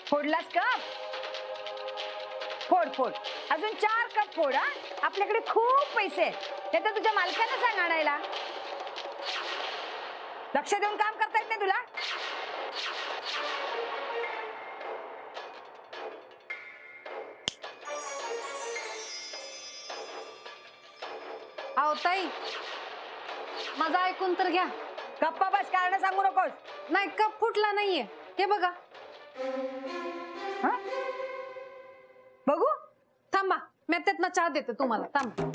फोडलास cup? फोड फोड, अजून 4 कप फोड. हा, आपल्याकडे खूप पैसे आहेत. नाही तर तुझ्या मालकांना सांग आणायला. लक्ष देऊन काम करता येत नाही तुला? अहो ताई, माझं ऐकून तर घ्या. गप्पा बस, कारण सांगू नकोस. नाही, कप फुटला नाहीये, हे बघा. बघू. थांबा, मी त्यातनं चहा देते तुम्हाला. थांबा.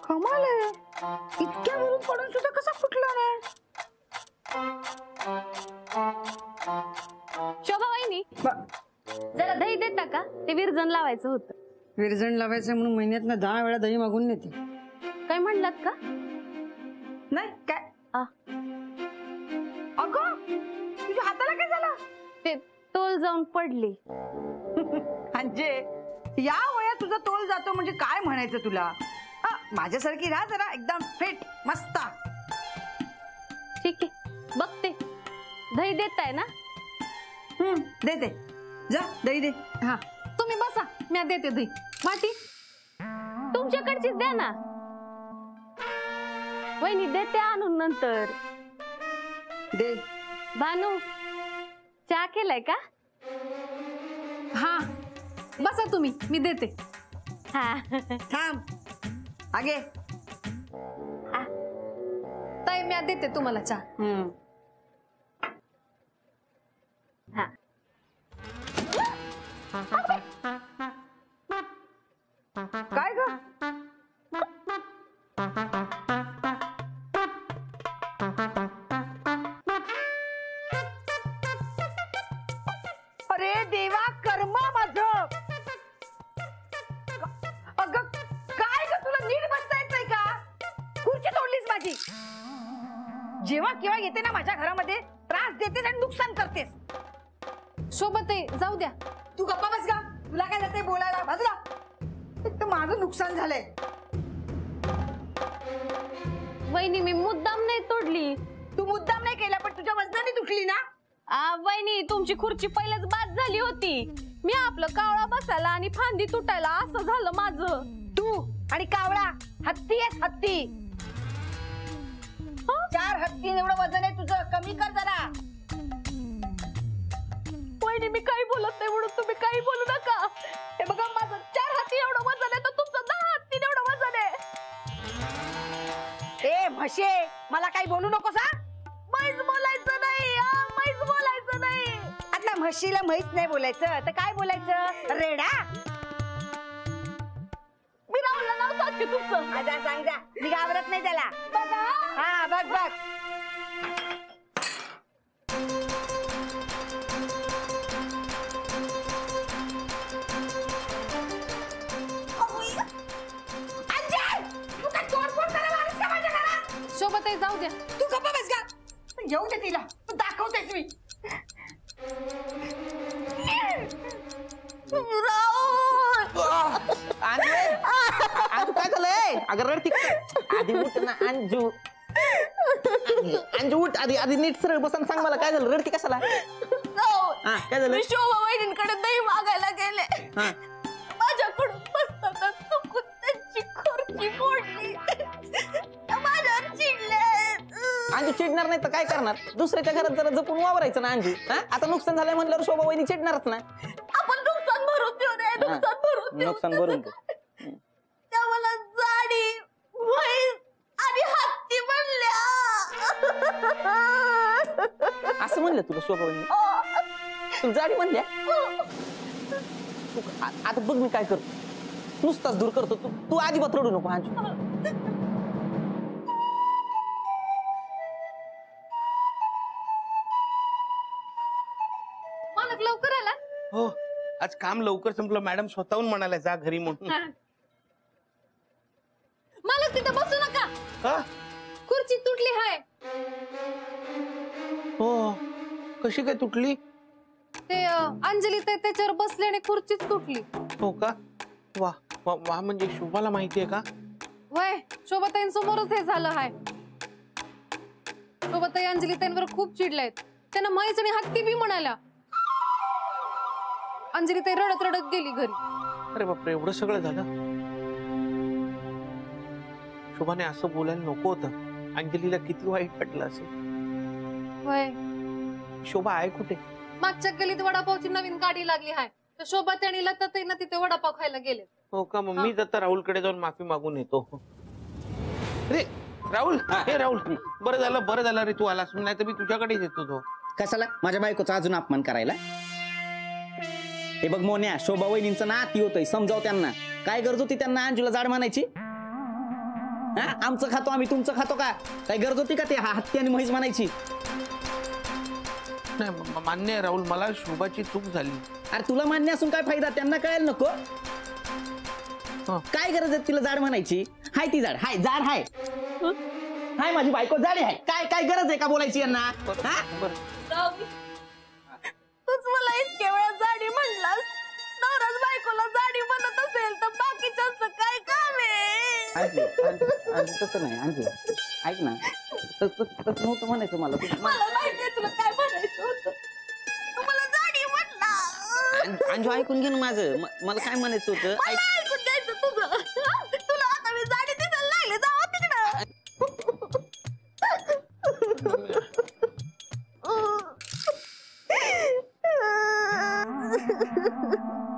कमाल आहे, इतक्या वरून पडून सुद्धा कसा फुटला नाही? शोभा वहिनी, जरा दही देता का? ते विरजण लावायचं होतं. विरजण लावायचं म्हणून महिन्यातनं 10 वेळा दही मागून नेते. काय म्हणलात का? नाही काय. अगं, तुझ्या हाताला काय झालं? ते तोल जाऊन पडली. म्हणजे या वयात तुझा तोल जातो म्हणजे काय म्हणायचं तुला? माझ्यासारखी राहा जरा, एकदम फिट मस्त. ठीक आहे, बघते. दही देताय ना? देते. जा दही दे. हा, तुम्ही बसा, मी देते दही. माटी तुमच्याकडचीच द्या ना. वहिनी देते आणून नंतर. दे. भानू, चहा केलाय का? हा, बसा तुम्ही, मी देते. हा. थांब, आगे. ताई, मी देते तुम्हाला चहा. हा. काय ग? अरे देवा, कर्म माझं. अगं काय ग, तुला नीट बसता येत नाही का? खुर्ची तोडलीस माझी. जेव्हा केव्हा येते ना माझ्या घरामध्ये, त्रास देतेस आणि नुकसान करतेस. शोभा ताई, जाऊ द्या. तू गप्पा बस का? तुला काय जाते बोलायला? बाजूला. एक तर माझं नुकसान झालंय. वहिनी, मी मुद्दाम नाही तोडली. तू मुद्दाम नाही केला, पण तुझ्या वजनाने तुटली ना. वहिनी, तुमची खुर्ची पहिलेच बाद झाली होती. मी आपलं कावळा बसायला आणि फांदी तुटायला असं झालं माझं. तू आणि कावळा हत्ती आहेस, हत्ती. 4 हत्ती एवढं वजन आहे तुझं, कमी कर जरा. वहिनी, मी काही बोलत नाही म्हणून तुम्ही काही बोलू नका. हे बघा, माझं 4 हत्ती एवढं वजन आहे, तर तुमचं 10 हत्ती एवढं वजन आहे. ए म्हशे, मला काही बोलू नकोस. हा, म्हैस बोलायचं नाही. म्हैस बोलायचं नाही. आता म्हशीला म्हैस नाही बोलायचं तर काय बोलायचं? रेडा. मी राहुलला नाव सांगते तुमचं. आजा सांग जा, मी घाबरत नाही त्याला. बघा. हा, बघ बघ. शोभा ताई, जाऊ द्या. तू गप्पा बस का? येऊ दे तिला, तू दाखवतेस मी. अंजू काय झालंय? अगं रडती आधी उठ ना अंजू. अंजू उठ आधी, आधी नीट सरळ बसन, सांग मला काय झालं? रडती कशाला? काय झालं? मी शोभा वहिनींकडे दही मागायला गेले. माझ्याकडून बसताना चुकून त्यांची खुर्ची फोडली. माझ्यावर चिडले. अंजू चिडणार नाही तर काय करणार? दुसऱ्याच्या घरात जरा जपून वावरायचं ना अंजू. आता नुकसान झालंय म्हणल्यावर शोभा वहिनी चिडणारच ना. आपण नुकसान भरून देऊ नये. नुकसान भरून देऊ. त्या मला जाडी, म्हैस आणि हत्ती म्हणल्या. असं म्हणलं तुला शोभा वहिनी? तू जाडी म्हणल्या? आता बघ मी काय करतो, नुसताच दूर करतो. तू अजिबात रडू नको अंजू. आज काम लवकर संपलं. मॅडम स्वतःहून म्हणाल्या जा घरी म्हणून. मला तिथं बसू नका. हा? खुर्ची तुटली हाय. हो. कशी काय तुटली? ते अंजली ताई त्याच्यावर बसले आणि खुर्चीच तुटली. हो का? वा वा वा, म्हणजे शुभाला माहितीये का? वय शोभाताईंसमोरच हे झालं हाय. शोभाताई अंजली ताईंवर खूप चिडल्यात. त्यांना म्हैस आणि हत्ती बी म्हणाल्या. अंजली ताई रडत रडत गेली घरी. अरे बापरे, एवढं सगळं झालं? शोभाने असं बोलायला नको होतं. अंजलीला किती वाईट वाटलं असेल. वय शोभा आहे कुठे? मागच्या गलीत वडापावची नवीन गाडी लागली हाय. तर शोभाताई आणि लताताईंना तिथे वडापाव खायला गेले. हो का? मग मी आता राहुलकडे जाऊन माफी मागून येतो. अरे राहुल, हे राहुल, बरं झालं रे तू आलास. नाही तर मी तुझ्याकडेच येतो. तो कशाला माझ्या बायकोचा अजून अपमान करायला? हे बघ मोन्या, शोभा वहिनींचा ना अति होतोय, समजाव त्यांना. काय गरज होती त्यांना अंजूला जाड म्हणायची? हा, आमचं खातो आम्ही, तुमचं खातो का? काय गरज होती का ते हत्ती आणि म्हैस म्हणायची? नाही, मान्य आहे राहुल, मला शोभाची चूक झाली. अरे तुला मान्य असून काय फायदा? त्यांना कळायला नको. काय गरज आहे तिला जाड म्हणायची? हाय ती जाड, हाय जाड, हाय हाय माझी बायको जाडी आहे. काय काय गरज आहे का बोलायची यांना? हा? तूच मला इतक्या वेळा जाडी म्हणलास. नवराच बायकोला जाडी म्हणत असेल तर बाकीच्यांचं काय काम आहे? तसं नाही अंजू, ऐक ना, तसं नव्हतं म्हणायचं मला. मला माहितीये तुला काय म्हणायचं होतं. तू मला जाडी म्हणला. अंजू ऐकून घे ना माझं. मला काय म्हणायचं होतं? मला ऐकून घ्यायचं तुझं. तुला आता मी जाडी दिसायला लागले. जावा तिकडं.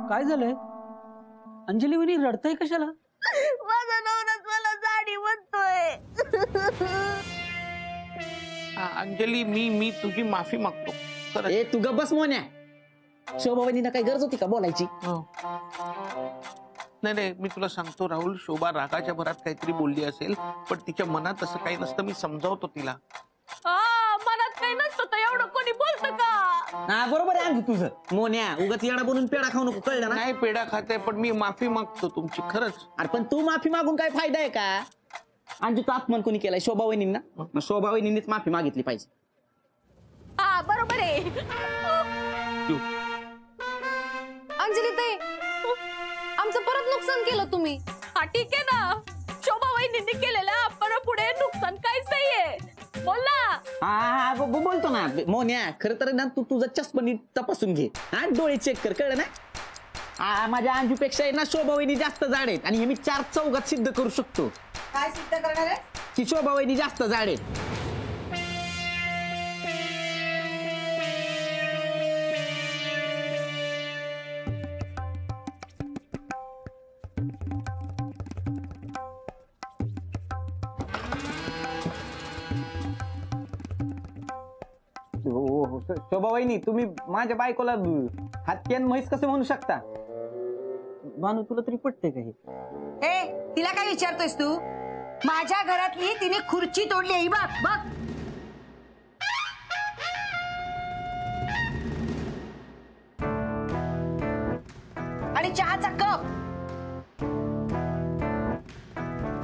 काय झालंय? अंजली वहिनी रडताय कशाला? माझा नवराच मला जाडी म्हणतोय. अंजली, मी तुझी माफी मागतो. खरंच. ए तू गप्प बस मोन्या. शोभा वहिनींना काय गरज होती का बोलायची? हो. नाही, मी तुला सांगतो राहुल, शोभा रागाच्या भरात काहीतरी बोलली असेल, पण तिच्या मनात असं काही नसतं. मी समजावतो तिला. मनात काही नसतं तर एवढं कोणी बोलतं का? हा बरोबर आहे अंजू तुझं. मोन्या उगाच येडा बनून पेडा खाऊ नको, कळलं ना? नाही पेढा खाते, पण मी माफी मागतो तुमची, खरंच. अरे पण तू माफी मागून काय फायदा आहे का? अंजूचा अपमान कोणी केलाय? शोभा वहिनींना. मग शोभा वहिनींनीच माफी मागितली पाहिजे. हा बरोबर आहे. अंजली ताई, आमचं परत नुकसान केलं तुम्ही. हा ठीक आहे ना. शोभा वहिनींनी केलेलं आपण पुढे नुकसान काहीच नाहीये. बोल ना. हा बोलतो ना मोन्या. खरं तर ना तू तुझा चष्मा नीट तपासून घे. हा डोळे चेक कर, कळलं ना? माझ्या अंजूपेक्षा आहे ना शोभा वहिनी जास्त जाड आहेत. आणि हे मी 4 चौघात सिद्ध करू शकतो. काय सिद्ध करणार आहे? की शोभा वहिनी जास्त जाड आहेत. शोभा वहिनी, तुम्ही माझ्या बायकोला हत्ती आणि म्हैस कसं म्हणू शकता? भानू तुला तरी पटते का हे? ए, तिला काय विचारतोयस तू? माझ्या घरातली तिने खुर्ची तोडली आहे. बघ बघ. आणि चहाचा कप.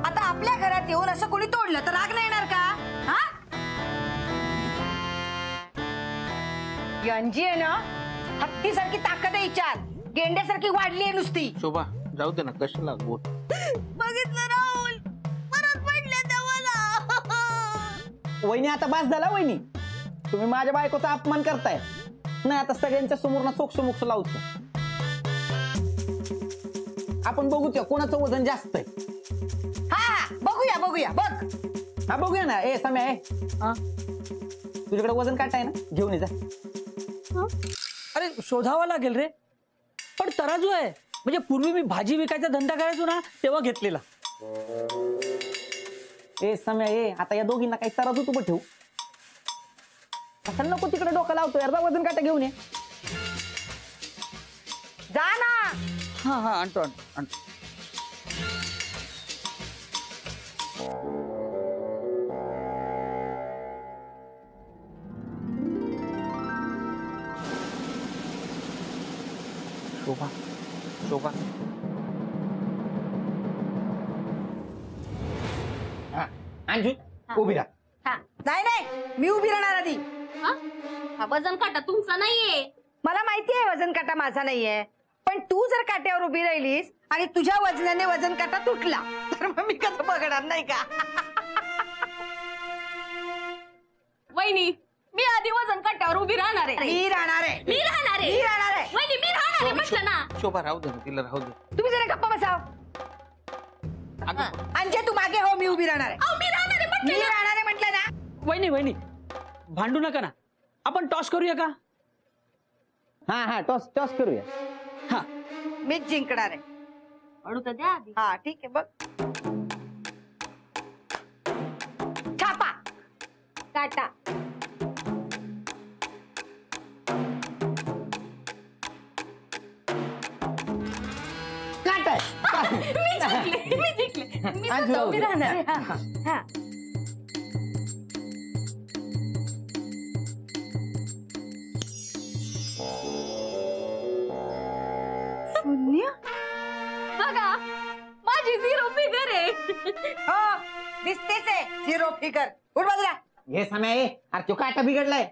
आता आपल्या घरात येऊन असं कोणी तोडलं तर राग नाही येणार का? हा? अंजी आहे ना, हत्तीसारखी ताकद आहे हिच्यात. गेंड्यासारखी वाढली आहे नुसती. शोभा जाऊ दे ना, कशाला बोल. बघितलं राहुल, परत पडले त्या मला. वहिनी आता बास झाला. वहिनी तुम्ही माझ्या बायकोचा अपमान करताय. नाही आता सगळ्यांच्या समोर ना सोक्ष मोक्ष लावतो. आपण बघूया कोणाचं वजन जास्त आहे. हा बघूया बघूया बघ. हा बघूया ना. ए सम्या, ए तुझ्याकडे वजन काटा आहे ना, घेऊन ये जा. अरे शोधावा लागेल रे. पण तराजू आहे. म्हणजे पूर्वी मी भाजी विकायचा धंदा करायचो ना, तेव्हा घेतलेला. ए सम्या, ए आता या दोघींना काही तराजू तू ठेवू. कशाला नको तिकडे डोकं लावतो यार. वजन काटा घेऊन ये. जा ना. हा आणतो आणतो. शोभा शोभा अंजू उभी राहा. नाही नाही मी उभी राहणार आधी. हा वजन काटा तुमचा नाहीये. मला माहिती आहे वजन काटा माझा नाहीये, पण तू जर काट्यावर उभी राहिलीस आणि तुझ्या वजनाने वजन काटा तुटला तर मग मी कसं बघणार नाही का? वहिनी मी आधी वजन काट्यावर उभी राहणार आहे. मी राहणार आहे. मी राहणार आहे. मी राहणार आहे. वहिनी मी राहणार आहे म्हटलं ना. शोभा राहू दे ना, तिला राहू दे. तुम्ही जरा गप्पा बसाव. अगं, अंजे तू मागे हो, मी उभी राहणार आहे. अहो, मी राहणार आहे मी म्हटलं ना. राहणार आहे म्हटलं ना. वहिनी वहिनी भांडू नका ना, आपण टॉस करूया का? हा टॉस टॉस करूया. हा मीच जिंकणार आहे. अडू तर द्या आधी. हा ठीक आहे बघ. छापा काटा. मी जिंकले. मी जिंकले. मी अंजू स्वतः राहू उभी दे. राहणार आहे. हा, हा. शून्य. बघा माझी झिरो फिगर आहे. हो दिसतेच आहे झिरो फिगर. उठ बाजूला. हे समय अरे तो काटा बिघडलाय.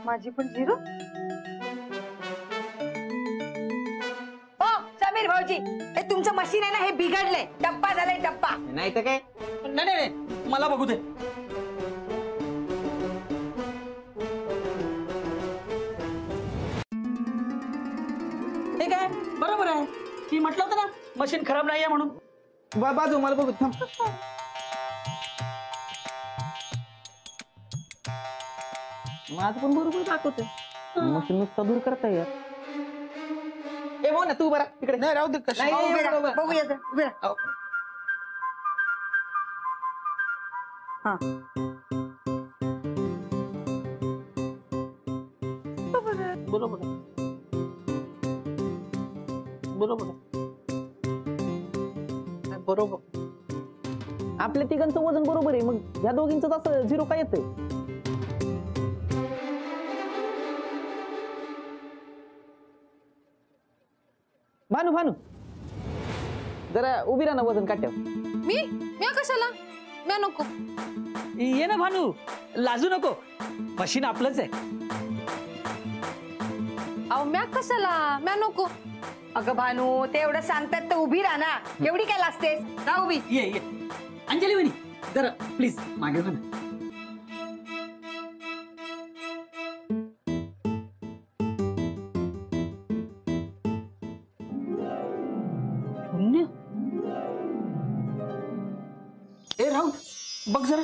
माझी पण झिरो. हो समीर भाऊजी, हे तुमचं मशीन आहे ना, हे बिघडलंय. डब्बा झालाय डब्बा. नाही तर काय. नाही नाही मला बघू दे. हे काय बरोबर आहे, ती म्हटलं होतं ना मशीन खराब नाहीये म्हणून. बाजू मला बघू थांब. माझं पण बरोबर दाखवते. मशीन नुसतं दूर करता यार. ए बोल ना तू बरा तिकडे. नाही राहू दे. नाही, कशी उभी राहा, बरोबर. बघूया जरा, उभी राहा. हा बरोबर आहे. बरोबर आहे. नाही, बरोबर. आपल्या तिघांचं वजन बरोबर आहे, मग ह्या दोघींचं असं झिरो काय येतंय? भानू भानू जरा उभी राहा ना वजन काट्यावर. मी कशाला? म्या नको. ये ना भानू, लाजू नको, मशीन आपलंच आहे. अहो म्या कशाला? म्या नको. अगं भानू, ते एवढं सांगतात तर उभी राहा ना. एवढी काय लाजतेस? राहा उभी. ये ये अंजली वहिनी जरा प्लीज मागे हो ना. शून्य. ए राहुल बघ जरा.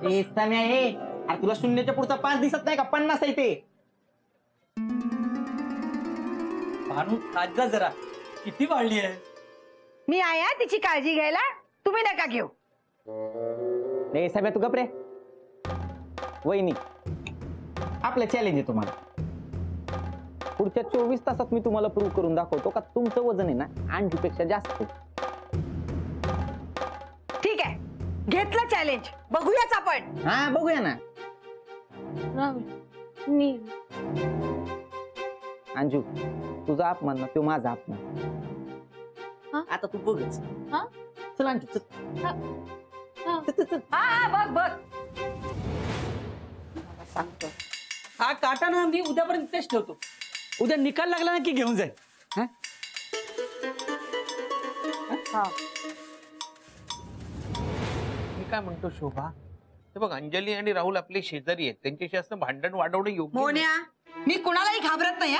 ए सम्या ए, अरे तुला शून्याच्या पुढचा 5 दिसत नाही का? 50 आहे ते. भानू खात जा जरा, किती वाढली आहे. मी आया तिची काळजी घ्यायला, तुम्ही नका घेऊ. ए सम्या तू गप रे. वहिनी आपलं चॅलेंज आहे तुम्हाला. पुढच्या 24 तासात मी तुम्हाला प्रूव्ह करून दाखवतो का तुमचं वजन आहे ना अंजूपेक्षा जास्त आहे. ठीक आहे, घेतलं चॅलेंज. बघूयाच आपण. हा बघूया ना. राहुल नी अंजू तुझा अपमान ना तो माझा अपमान. हा? आता तू बघच. हा? चल अंजू चल. हा. हा. चल, चल, चल. हा हा बघ बघ. मला सांगतो. हा काटा ना मी उद्यापर्यंत तेच ठेवतो. उद्या निकाल लागला ना की घेऊन जाईल. हा? हा. मी काय म्हणतो शोभा, हे बघ अंजली आणि राहुल आपले शेजारी आहेत, त्यांच्याशी असं भांडण वाढवणं योग्य नाही. मोन्या, मी कुणालाही घाबरत नाही.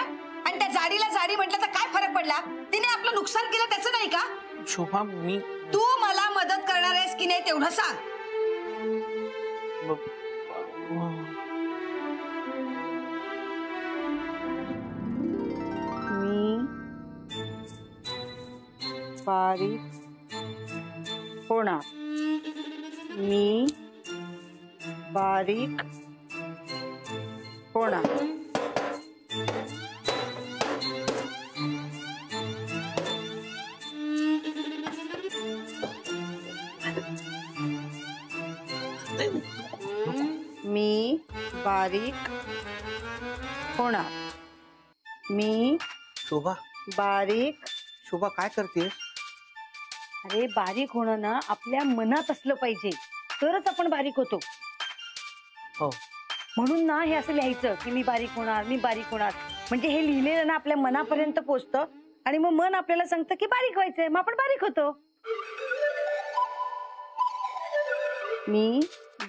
आणि त्या जाडीला जाडी म्हटलं तर काय फरक पडला? तिने आपलं नुकसान केलं त्याचं नाही का? शोभा मी तू मला मदत करणार आहेस की नाही तेवढं सांग. मी बारीक होणार. मी बारीक होणार. मी बारीक होणार. मी शोभा बारीक. शोभा काय करतेस? अरे बारीक होणं ना आपल्या मनात असलं पाहिजे, तरच आपण बारीक होतो. हो. म्हणून ना हे असं लिहायचं की मी बारीक होणार, मी बारीक होणार. म्हणजे हे लिहिलेलं ना आपल्या मनापर्यंत पोचतं आणि मग मन आपल्याला सांगतं की बारीक व्हायचंय, मग आपण बारीक होतो. मी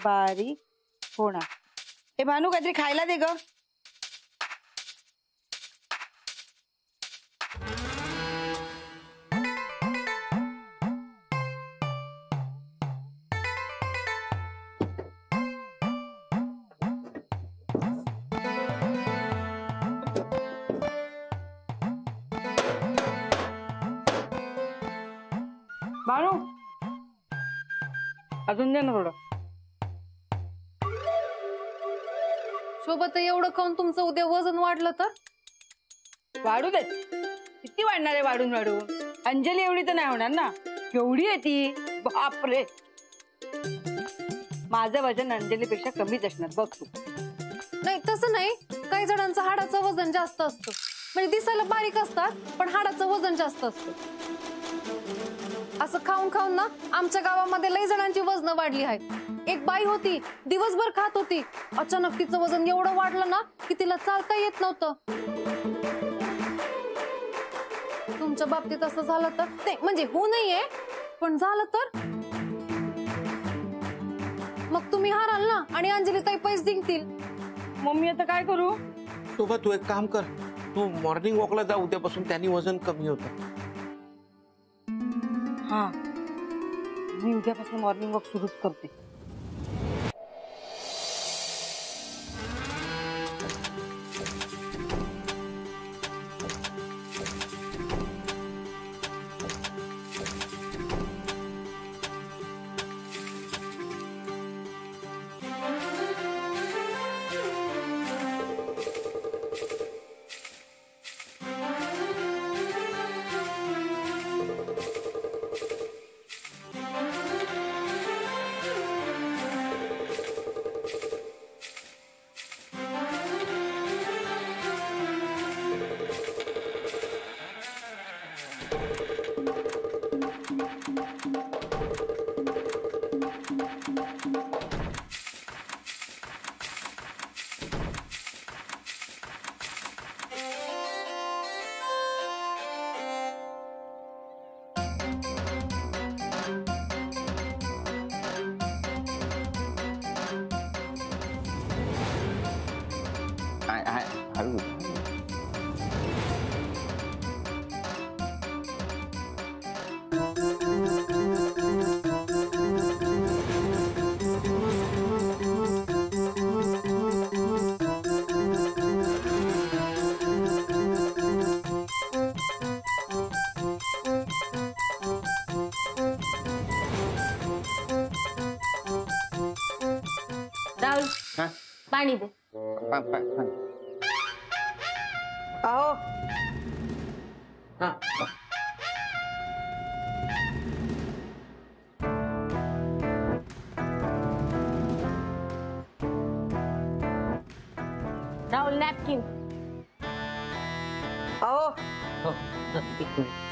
बारीक होणार. हे भानू काहीतरी खायला दे ग. भानू अजून दे ना थोडं. शोभा एवढं खाऊन तुमचं उद्या वजन वाढलं तर? वाढू देत. किती वाढणार आहे वाढून वाढून? अंजली एवढी तर नाही होणार ना. केवढी आहे ती, बापरे. माझं वजन अंजलीपेक्षा कमीच असणार बघ तू. नाही तसं नाही, काही जणांचं हाडाचं वजन जास्त असतं, म्हणजे दिसायला बारीक असतात पण हाडाचं वजन जास्त असतं. असं खाऊन खाऊन ना आमच्या गावामध्ये लई जणांची वजन वाढली आहेत. एक बाई होती, दिवसभर खात होती, अचानक तिचं वजन एवढं वाढलं ना की तिला चालता येत नव्हतं. तुमच्या बाबतीत असं झालं तर ते म्हणजे होऊ नये, पण झालं तर मग तुम्ही हाराल ना आणि अंजली ताई पैसे जिंकतील. मम्मी आता काय करू? शोभा तू एक काम कर, तू मॉर्निंग वॉकला जा उद्यापासून, त्यांनी वजन कमी होतं. हा मी उद्यापासून मॉर्निंग वॉक सुरूच करते. हळू. राहुल हा? पाणी दे. अहो हा. राहुल नॅपकिन. अहो हो. एक मिनिट.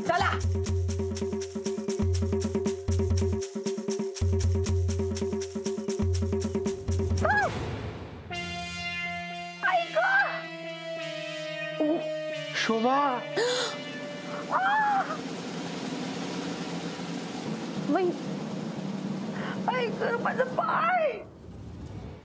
चला. शोभा ऐक माझं पाय.